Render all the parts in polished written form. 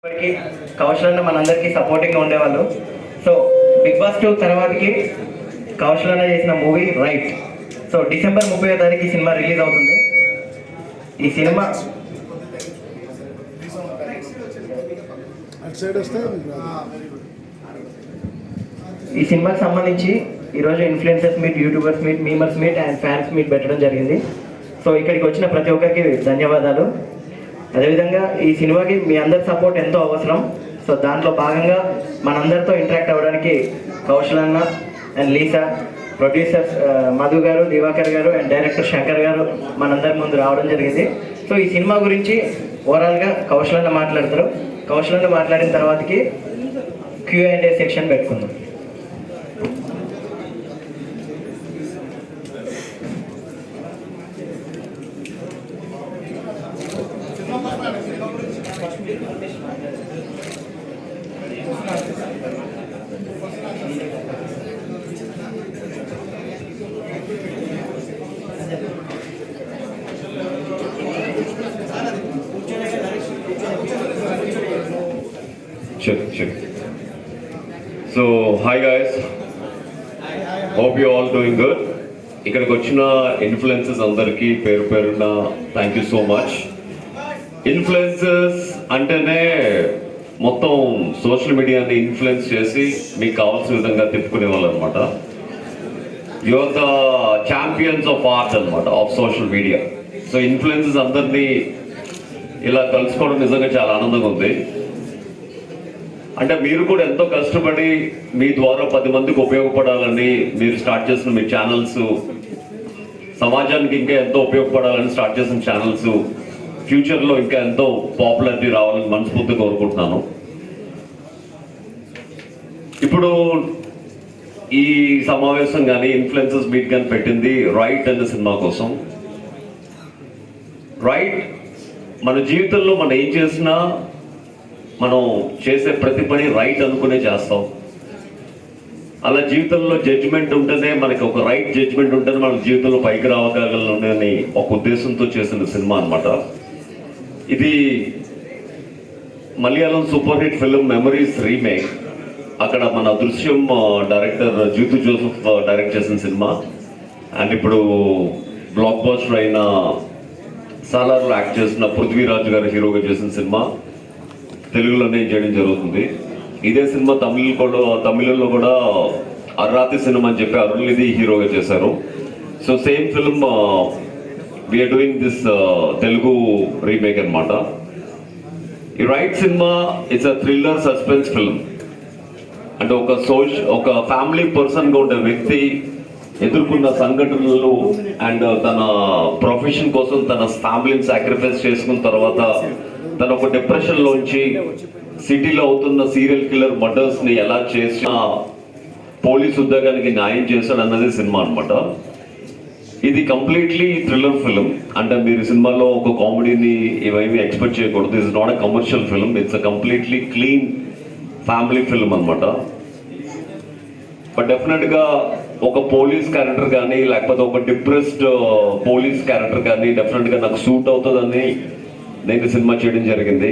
కౌశల్ అన్న మనందరికీ సపోర్టింగ్గా ఉండేవాళ్ళు. సో బిగ్ బాస్ 2 తర్వాతకి కౌశల్ అన్న చేసిన మూవీ రైట్. సో డిసెంబర్ 30వ తారీఖు ఈ సినిమా రిలీజ్ అవుతుంది. ఈ సినిమాకి సంబంధించి ఈరోజు influencers meet, YouTubers meet, memers meet and fans meet పెట్టడం జరిగింది. సో ఇక్కడికి వచ్చిన ప్రతి ఒక్కరికి ధన్యవాదాలు. అదేవిధంగా ఈ సినిమాకి మీ అందరి సపోర్ట్ ఎంతో అవసరం. సో దాంట్లో భాగంగా మనందరితో ఇంటరాక్ట్ అవ్వడానికి కౌశల్ అన్న అండ్ లీసా, ప్రొడ్యూసర్స్ మధు గారు, దివాకర్ గారు అండ్ డైరెక్టర్ శంకర్ గారు మనందరి ముందు రావడం జరిగింది. సో ఈ సినిమా గురించి ఓవరాల్గా కౌశల్ అన్న మాట్లాడతారు. కౌశల్ అన్న మాట్లాడిన తర్వాతకి Q&A సెక్షన్ పెట్టుకుందాం. Check. So, hi guys. Hope you all doing good. ఇక్కడికి వచ్చిన ఇన్ఫ్లుయెన్సర్స్ అందరికీ పేరు పేరున thank you so much. Influencers అంటేనే మొత్తం సోషల్ మీడియాని ఇన్ఫ్లుయెన్స్ చేసి మీకు కావాల్సిన విధంగా తిప్పుకునే వాళ్ళు అనమాట. You are the champions of art అనమాట, of social media. So influencers అందరినీ ఇలా కలుసుకోవడం నిజంగా చాలా ఆనందంగా ఉంది. అంటే మీరు కూడా ఎంతో కష్టపడి మీ ద్వారా 10 మందికి ఉపయోగపడాలని మీరు స్టార్ట్ చేసిన మీ ఛానల్స్, సమాజానికి ఇంకా ఎంతో ఉపయోగపడాలని స్టార్ట్ చేసిన ఛానల్స్ ఫ్యూచర్లో ఇంకా ఎంతో పాపులారిటీ రావాలని మనస్ఫూర్తిగా కోరుకుంటున్నాను. ఇప్పుడు ఈ సమావేశం కానీ ఇన్ఫ్లుయెన్సర్స్ మీట్ కానీ పెట్టింది రైట్ అనే సినిమా కోసం. రైట్, మన జీవితంలో మనం ఏం చేసినా మనం చేసే ప్రతి పని రైట్ అనుకునే చేస్తాం. అలా జీవితంలో జడ్జిమెంట్ ఉంటేనే మనకి ఒక రైట్ జడ్జిమెంట్ ఉంటేనే మన జీవితంలో పైకి రావగలని ఒక ఉద్దేశంతో చేసిన సినిమా అనమాట. ఇది Malayalam super hit film memories remake. అక్కడ మన దృశ్యం డైరెక్టర్ జీతు జోసెఫ్ డైరెక్ట్ చేసిన సినిమా. అండ్ ఇప్పుడు బ్లాక్ బస్టర్ అయిన సాలార్లో యాక్ట్ చేసిన పృథ్వీరాజ్ గారు హీరోగా చేసిన సినిమా తెలుగులోనే చేయడం జరుగుతుంది. ఇదే సినిమా తమిళంలో కూడా అర్రాతి సినిమా అని చెప్పి అరుణ్నిధి హీరోగా చేశారు. So same film we are doing this Telugu remake అనమాట. ఈ రైట్ సినిమా it's a thriller suspense film. అంటే ఒక ఫ్యామిలీ పర్సన్గా ఉండే వ్యక్తి ఎదుర్కొన్న సంఘటనలు అండ్ తన ప్రొఫెషన్ కోసం తన ఫ్యామిలీని సాక్రిఫైస్ చేసుకున్న తర్వాత తను ఒక డిప్రెషన్లోంచి సిటీలో అవుతున్న సీరియల్ కిల్లర్ మర్డర్స్ని ఎలా చేసి పోలీస్ ఉద్యోగానికి న్యాయం చేశాడు అన్నది సినిమా అనమాట. ఇది కంప్లీట్లీ థ్రిల్లర్ ఫిలిం. అంటే మీరు సినిమాలో ఒక కామెడీని ఇవేమి ఎక్స్పెక్ట్ చేయకూడదు. It's not a commercial film, it's a completely clean family film అనమాట. బట్ డెఫినెట్గా ఒక పోలీస్ క్యారెక్టర్ కానీ లేకపోతే ఒక డిప్రెస్డ్ పోలీస్ క్యారెక్టర్ కానీ డెఫినెట్గా నాకు సూట్ అవుతుందని నేను సినిమా చేయడం జరిగింది.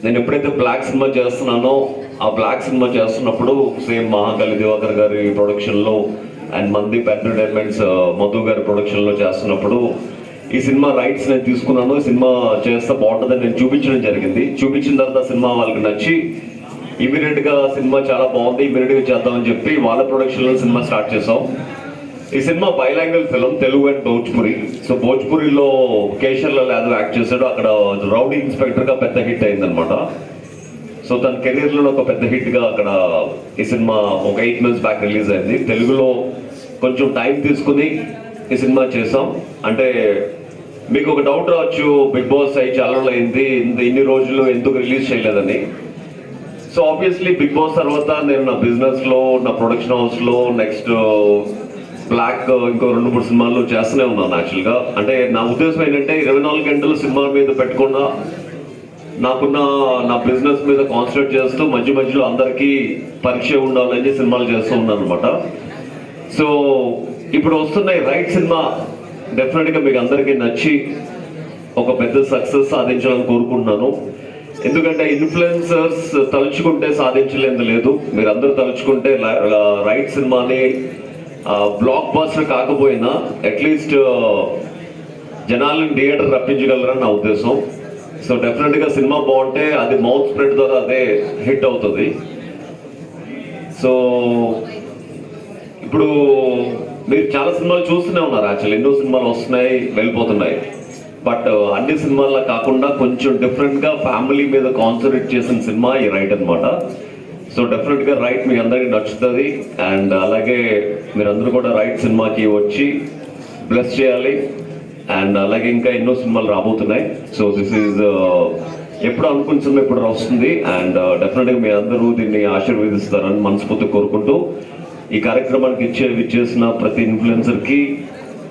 నేను ఎప్పుడైతే బ్లాక్ సినిమా చేస్తున్నానో ఆ బ్లాక్ సినిమా చేస్తున్నప్పుడు సేమ్ మహాకాళి దివాకర్ గారి ప్రొడక్షన్లో అండ్ మందీప్ ఎంటర్టైన్మెంట్స్ మధు గారి ప్రొడక్షన్లో చేస్తున్నప్పుడు ఈ సినిమా రైట్స్ నేను తీసుకున్నాను. సినిమా చేస్తే బాగుంటుందని నేను చూపించడం జరిగింది. చూపించిన తర్వాత సినిమా వాళ్ళకి నచ్చి ఇమీడియట్గా సినిమా చాలా బాగుంది, ఇమీడియట్గా చేద్దామని చెప్పి వాళ్ళ ప్రొడక్షన్లో సినిమా స్టార్ట్ చేసాం. ఈ cinema bilingual film, Telugu and Bhojpuri. So భోజ్పురిలో కేశర్లాల్ యాదవ్ యాక్ట్ చేశాడు. అక్కడ రౌడీ ఇన్స్పెక్టర్గా పెద్ద హిట్ అయిందనమాట. సో తన కెరీర్లో ఒక పెద్ద హిట్గా అక్కడ ఈ సినిమా ఒక 8 months బ్యాక్ రిలీజ్ అయింది. తెలుగులో కొంచెం టైం తీసుకుని ఈ సినిమా చేసాం. అంటే మీకు ఒక డౌట్ రావచ్చు, బిగ్ బాస్ అయ్యి చాలా అయింది, ఇన్ని రోజులు ఎందుకు రిలీజ్ చేయలేదని. సో ఆబ్వియస్లీ బిగ్ బాస్ తర్వాత నేను నా బిజినెస్లో, నా ప్రొడక్షన్ హౌస్లో, నెక్స్ట్ బ్లాక్ ఇంకో 2-3 సినిమాల్లో చేస్తూనే ఉన్నాను యాక్చువల్గా. అంటే నా ఉద్దేశం ఏంటంటే 24 గంటలు సినిమా మీద పెట్టకుండా నాకున్న నా బిజినెస్ మీద కాన్సన్ట్రేట్ చేస్తూ మధ్యలో అందరికీ పరీక్ష ఉండాలని సినిమాలు చేస్తూ ఉన్నాను అనమాట. సో ఇప్పుడు వస్తున్న రైట్ సినిమా డెఫినెట్గా మీకు అందరికీ నచ్చి ఒక పెద్ద సక్సెస్ సాధించాలని కోరుకుంటున్నాను. ఎందుకంటే ఇన్ఫ్లుయెన్సర్స్ తలుచుకుంటే సాధించలేదు లేదు, మీరందరూ తలుచుకుంటే రైట్ సినిమాని బ్లాక్ బస్టర్ కాకపోయినా అట్లీస్ట్ జనాలను థియేటర్ రప్పించగలరని నా ఉద్దేశం. సో డెఫినెట్గా సినిమా బాగుంటే అది మౌత్ స్ప్రెడ్ ద్వారా అదే హిట్ అవుతుంది. సో ఇప్పుడు మీరు చాలా సినిమాలు చూస్తూనే ఉన్నారు, యాక్చువల్లీ ఎన్నో సినిమాలు వస్తున్నాయి వెళ్ళిపోతున్నాయి. బట్ అన్ని సినిమాల్లో కాకుండా కొంచెం డిఫరెంట్గా ఫ్యామిలీ మీద కాన్సన్ట్రేట్ చేసిన సినిమా ఈ రైట్ అనమాట. సో డెఫినెట్గా రైట్ మీ అందరికీ నచ్చుతుంది. అండ్ అలాగే మీరందరూ కూడా రైట్ సినిమాకి వచ్చి బ్లెస్ చేయాలి. అండ్ అలాగే ఇంకా ఎన్నో సినిమాలు రాబోతున్నాయి. సో దిస్ ఈజ్ ఎప్పుడు అనుకున్న సినిమా ఇప్పుడు వస్తుంది. అండ్ డెఫినెట్గా మీ అందరూ దీన్ని ఆశీర్వదిస్తారని మనస్ఫూర్తి కోరుకుంటూ ఈ కార్యక్రమానికి ఇచ్చేసిన ప్రతి ఇన్ఫ్లుయెన్సర్కి,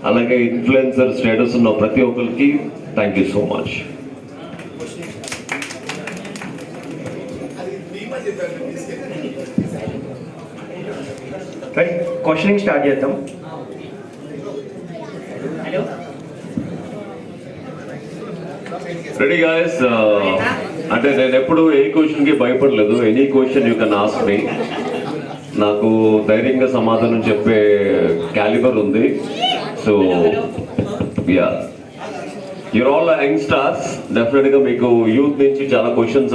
అలాగే ఇన్ఫ్లుయెన్సర్ స్టేటస్ ఉన్న ప్రతి ఒక్కరికి thank you so much. Questioning start చేద్దాం. Ready guys? అంటే నేను ఎప్పుడు ఏ క్వశ్చన్కి భయపడలేదు. Any question you can ask me. నాకు ధైర్యంగా సమాధానం చెప్పే క్యాలిబర్ ఉంది. So yeah, your all young stars. డెఫినెట్గా మీకు యూత్ నుంచి చాలా క్వశ్చన్స్